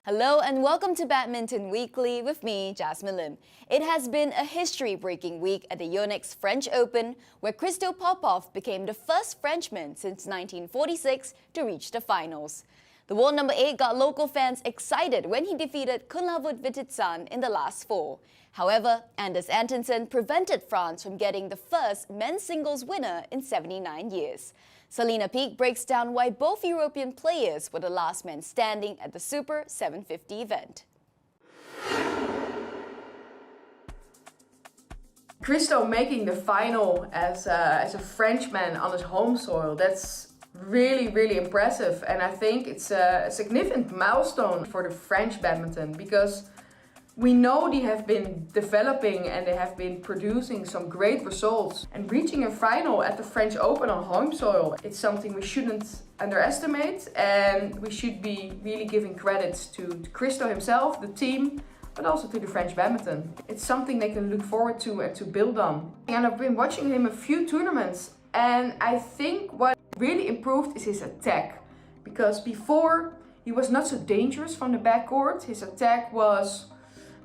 Hello and welcome to Badminton Weekly with me, Jasmine Lim. It has been a history-breaking week at the Yonex French Open, where Christophe Popov became the first Frenchman since 1946 to reach the finals. The world number 8 got local fans excited when he defeated Kunlavut Vititsan in the last four. However, Anders Antonsen prevented France from getting the first men's singles winner in 79 years. Selina Peak breaks down why both European players were the last men standing at the Super 750 event. Christo making the final as a Frenchman on his home soil, that's really impressive. And I think it's a significant milestone for the French badminton, because we know they have been developing and they have been producing some great results. And reaching a final at the French Open on home soil, it's something we shouldn't underestimate, and we should be really giving credits to Christo himself, the team, but also to the French badminton. It's something they can look forward to and to build on. And I've been watching him a few tournaments, and I think what really improved is his attack. Because before, he was not so dangerous from the backcourt. His attack was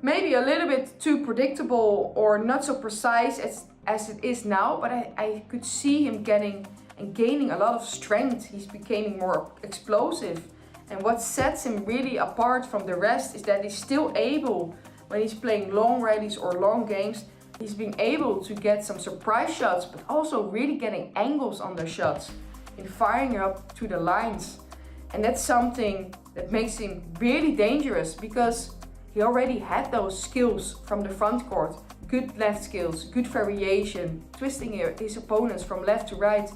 maybe a little bit too predictable or not so precise as it is now, but I could see him getting and gaining a lot of strength. He's becoming more explosive. And what sets him really apart from the rest is that he's still able, when he's playing long rallies or long games, he's being able to get some surprise shots, but also really getting angles on their shots and firing up to the lines. And that's something that makes him really dangerous, because he already had those skills from the front court. Good left skills, good variation, twisting his opponents from left to right.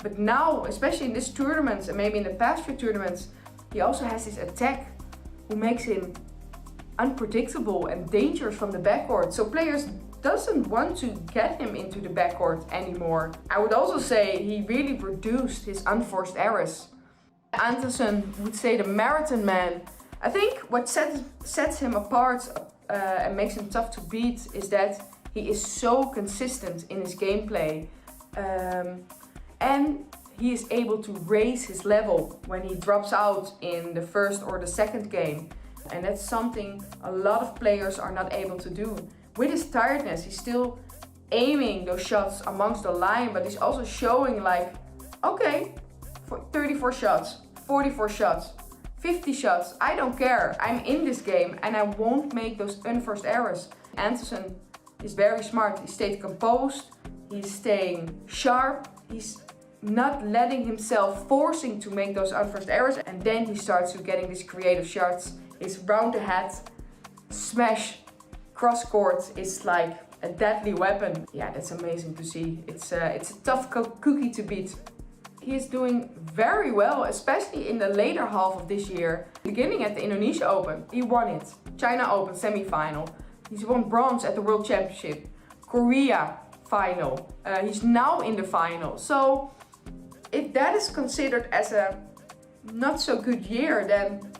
But now, especially in this tournament and maybe in the past few tournaments, he also has this attack who makes him unpredictable and dangerous from the backcourt. So players doesn't want to get him into the backcourt anymore. I would also say he really reduced his unforced errors. Antonsen would say the marathon man. I think what sets him apart and makes him tough to beat is that he is so consistent in his gameplay, and he is able to raise his level when he drops out in the first or the second game. And that's something a lot of players are not able to do. With his tiredness, he's still aiming those shots amongst the line, but he's also showing like, okay, for 34 shots, 44 shots, 50 shots, I don't care. I'm in this game and I won't make those unforced errors. Antonsen is very smart. He stayed composed, he's staying sharp, he's not letting himself forcing to make those unforced errors, and then he starts to getting these creative shots. His round the head smash cross court is like a deadly weapon. Yeah, that's amazing to see. It's a tough cookie to beat. He is doing very well, especially in the later half of this year. Beginning at the Indonesia Open, he won it. China Open semi-final. He's won bronze at the World Championship. Korea final. He's now in the final. So if that is considered as a not so good year, then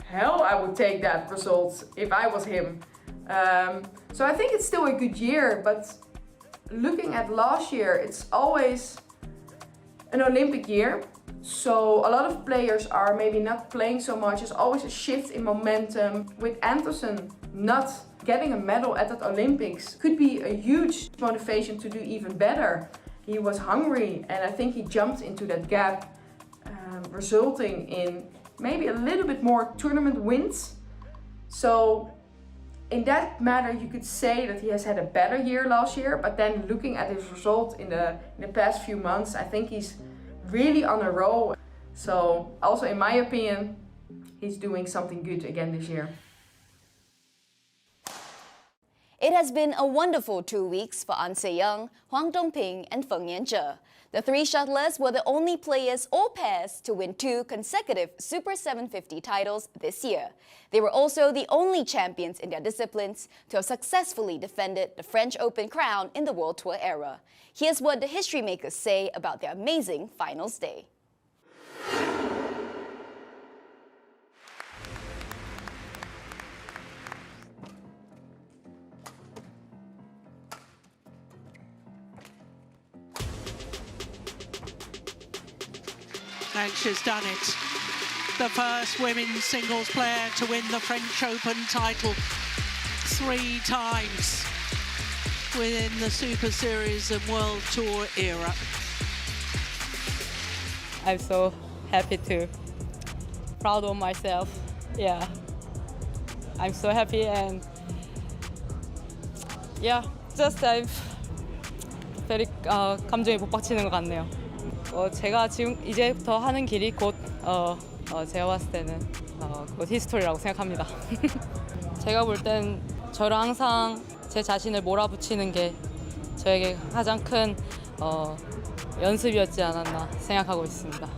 hell, I would take that result if I was him. So I think it's still a good year, but looking at last year, it's always an Olympic year. So a lot of players are maybe not playing so much. There's always a shift in momentum. With Antonsen not getting a medal at the Olympics could be a huge motivation to do even better. He was hungry, and I think he jumped into that gap, resulting in maybe a little bit more tournament wins. So in that matter, you could say that he has had a better year last year, but then looking at his result in the past few months, I think he's really on a roll. So also in my opinion, he's doing something good again this year. It has been a wonderful 2 weeks for An Se-young, Huang Dongping and Feng Yanzhe. The three shuttlers were the only players or pairs to win 2 consecutive Super 750 titles this year. They were also the only champions in their disciplines to have successfully defended the French Open crown in the World Tour era. Here's what the history makers say about their amazing finals day. And she's done it. the first women's singles player to win the French Open title 3 times within the Super Series and World Tour era. I'm so happy too. Proud of myself. Yeah. I'm so happy and yeah, just I've very 감정이 복받치는 것 같네요. 제가 지금 이제부터 하는 길이 곧 제가 봤을 때는 곧 히스토리라고 생각합니다. 제가 볼 땐 저를 항상 제 자신을 몰아붙이는 게 저에게 가장 큰 연습이었지 않았나 생각하고 있습니다.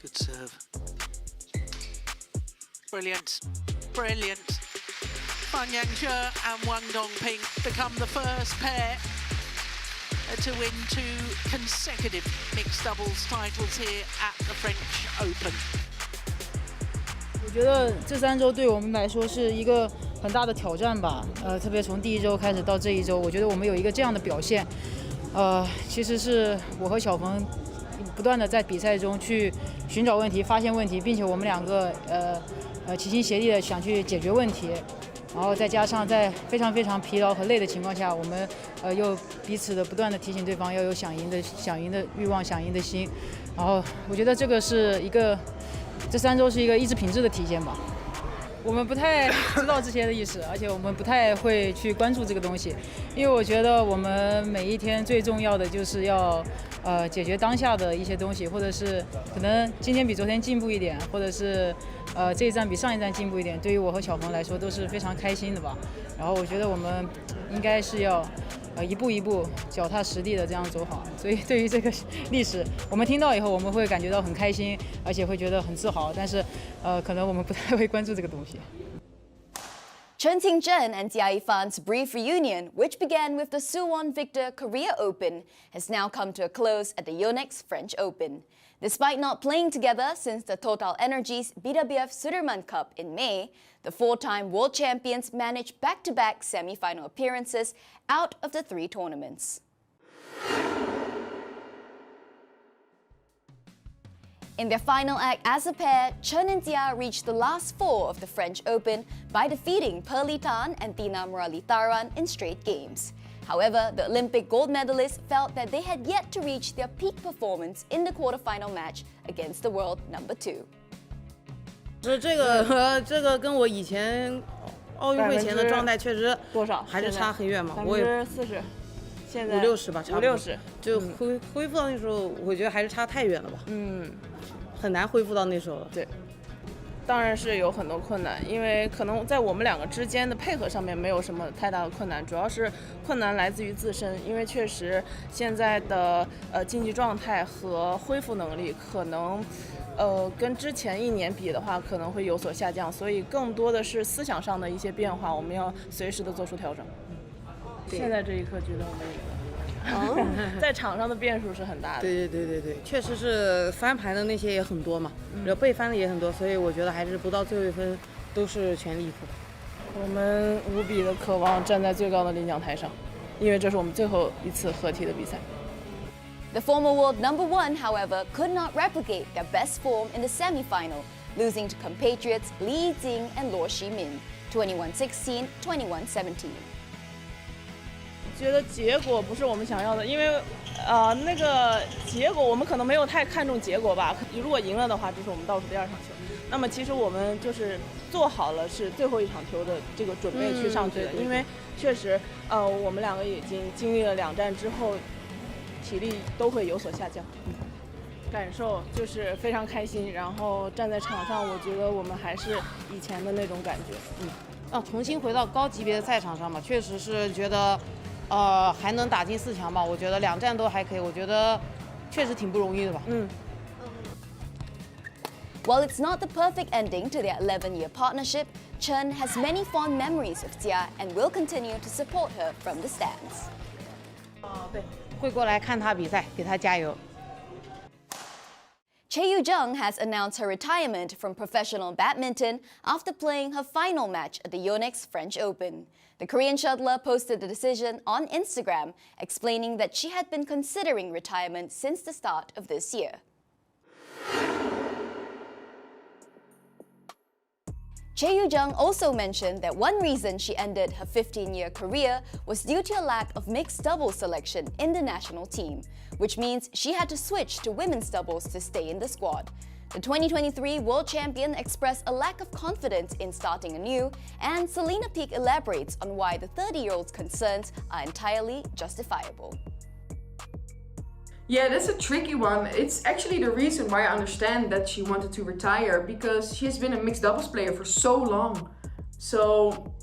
Good serve. Brilliant, brilliant. Chen and Jia and Wang Dongping become the first pair to win 2 consecutive mixed doubles titles here at the French Open. 我觉得这3周对我们来说是一个很大的挑战吧。特别从第1周开始到这一周，我觉得我们有一个这样的表现，其实是我和小冯不断的在比赛中去寻找问题、发现问题，并且我们2个齐心协力的想去解决问题。然后再加上在非常疲劳和累的情况下，我们又彼此的不断的提醒对方要有想赢的欲望、想赢的心。然后我觉得这个是这3周是一个意志品质的体现吧。我们不太知道这些的意思，而且我们不太会去关注这个东西，因为我觉得我们每一天最重要的就是要解决当下的一些东西，或者是可能今天比昨天进步一点，或者是这一站比上一站进步一点，对于我和小冯来说都是非常开心的吧。然后我觉得我们应该是要一步一步脚踏实地的这样走好。所以对于这个历史，我们听到以后我们会感觉到很开心，而且会觉得很自豪，但是可能我们不太会关注这个东西。Chen and Jia Yifan's brief reunion, which began with the Suwon Victor Korea Open, has now come to a close at the Yonex French Open. Despite not playing together since the Total Energies BWF Sudirman Cup in May, the 4-time world champions managed back-to-back semi-final appearances out of the 3 tournaments. In their final act as a pair, Chen and Jia reached the last 4 of the French Open by defeating Pearly Tan and Tina Muralidharan in straight games. However, the Olympic gold medalists felt that they had yet to reach their peak performance in the quarterfinal match against the world number 2. 这个跟我以前奥运会前的状态确实多少还是差很远嘛，我也40%，现在50-60%吧，差不多50-60%，就恢复到那时候，我觉得还是差太远了吧，很难恢复到那时候了。对，当然是有很多困难，因为可能在我们2个之间的配合上面没有什么太大的困难，主要是困难来自于自身，因为确实现在的竞技状态和恢复能力可能跟之前1年比的话可能会有所下降，所以更多的是思想上的一些变化，我们要随时的做出调整。现在这一刻觉得我们在场上的变数是很大的。对，确实是翻盘的那些也很多嘛，然后被翻的也很多，所以我觉得还是不到最后1分都是全力以赴。我们无比的渴望站在最高的领奖台上，因为这是我们最后一次合体的比赛。The former world number 1, however, could not replicate their best form in the semi-final, losing to compatriots Li Yijing and Luo Shimin, 21-16, 21-17. 觉得结果不是我们想要的，因为那个结果我们可能没有太看重结果吧。如果赢了的话，这是我们倒数第2场球。那么其实我们就是做好了是最后一场球的这个准备去上去的，因为确实我们2个已经经历了2战之后，体力都会有所下降。感受就是非常开心，然后站在场上，我觉得我们还是以前的那种感觉。重新回到高级别的赛场上嘛，确实是觉得。还能打进4强吧？我觉得2战都还可以，我觉得确实挺不容易的吧。While it's not the perfect ending to their 11-year partnership, Chen has many fond memories of Jia and will continue to support her from the stands. 对，会过来看她比赛，给她加油。Yu-jung has announced her retirement from professional badminton after playing her final match at the Yonex French Open. The Korean shuttler posted the decision on Instagram, explaining that she had been considering retirement since the start of this year. Yu-jung also mentioned that one reason she ended her 15-year career was due to a lack of mixed doubles selection in the national team, which means she had to switch to women's doubles to stay in the squad. The 2023 world champion expressed a lack of confidence in starting anew, and Selena Peak elaborates on why the 30-year-old's concerns are entirely justifiable. Yeah, that's a tricky one. It's actually the reason why I understand that she wanted to retire, because she has been a mixed doubles player for so long. So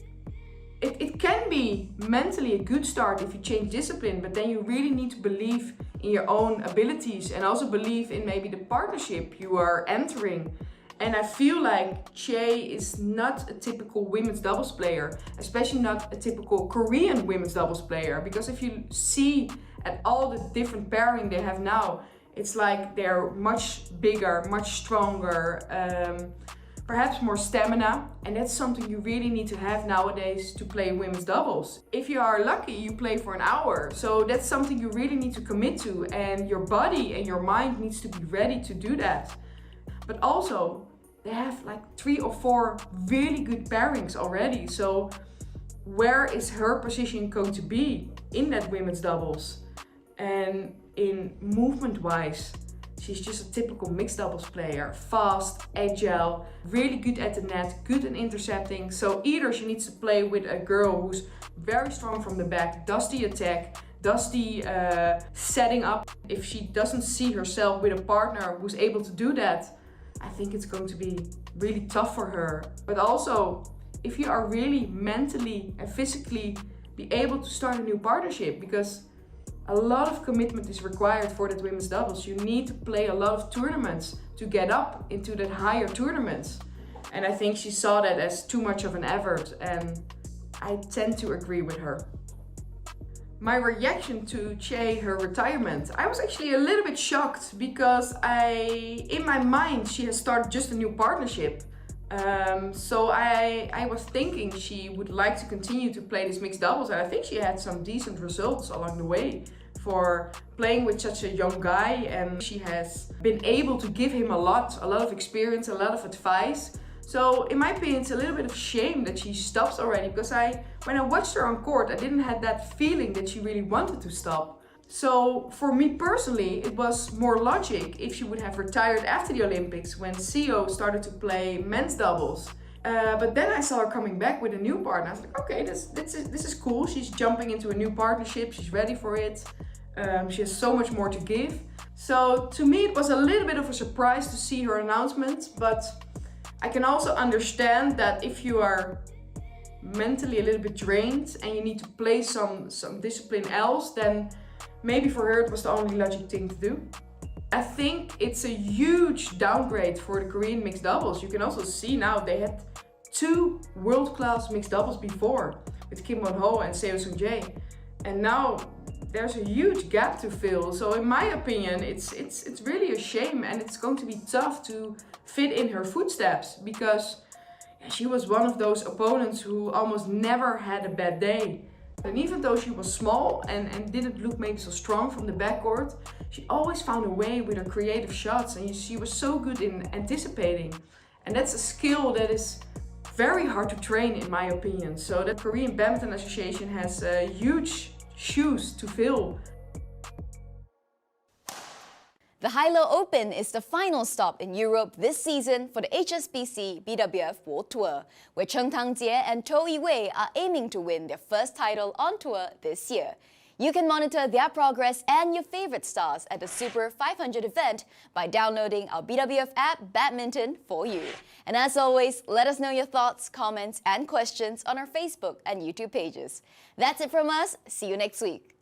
it can be mentally a good start if you change discipline, but then you really need to believe in your own abilities and also believe in maybe the partnership you are entering. And I feel like Che is not a typical women's doubles player, especially not a typical Korean women's doubles player, because if you see at all the different pairing they have now, it's like they're much bigger, much stronger, perhaps more stamina, and that's something you really need to have nowadays to play women's doubles. If you are lucky, you play for an hour, so that's something you really need to commit to, and your body and your mind needs to be ready to do that. But also, they have like 3 or 4 really good pairings already, so where is her position going to be in that women's doubles? And in movement-wise, she's just a typical mixed doubles player. Fast, agile, really good at the net, good in intercepting. So either she needs to play with a girl who's very strong from the back, does the attack, does the setting up. If she doesn't see herself with a partner who's able to do that, I think it's going to be really tough for her. But also, if you are really mentally and physically be able to start a new partnership, because a lot of commitment is required for that women's doubles. You need to play a lot of tournaments to get up into that higher tournaments. And I think she saw that as too much of an effort, and I tend to agree with her. My reaction to Che, her retirement, I was actually a little bit shocked, because in my mind, she has started just a new partnership. So I was thinking she would like to continue to play this mixed doubles, and I think she had some decent results along the way for playing with such a young guy, and she has been able to give him a lot of experience, a lot of advice. So in my opinion, it's a little bit of shame that she stops already, because when I watched her on court, I didn't have that feeling that she really wanted to stop. So for me personally, it was more logic if she would have retired after the Olympics, when Seo started to play men's doubles. But then I saw her coming back with a new partner. I was like, okay, this is cool. She's jumping into a new partnership. She's ready for it. She has so much more to give. So to me, it was a little bit of a surprise to see her announcement, but I can also understand that if you are mentally a little bit drained and you need to play some discipline else, then maybe for her it was the only logic thing to do. I think it's a huge downgrade for the Korean mixed doubles. You can also see now they had 2 world-class mixed doubles before, with Kim Won-ho and Seo Seung-jae, and now there's a huge gap to fill. So in my opinion, it's really a shame, and it's going to be tough to fit in her footsteps, because she was one of those opponents who almost never had a bad day. And even though she was small and didn't look maybe so strong from the backcourt, she always found a way with her creative shots, and she was so good in anticipating. And that's a skill that is very hard to train, in my opinion. So the Korean Badminton Association has huge shoes to fill. The Hilo Open is the final stop in Europe this season for the HSBC BWF World Tour, where Chen and Jia and Tou Yiwei are aiming to win their first title on tour this year. You can monitor their progress and your favorite stars at the Super 500 event by downloading our BWF app, Badminton, for you. And as always, let us know your thoughts, comments, and questions on our Facebook and YouTube pages. That's it from us. See you next week.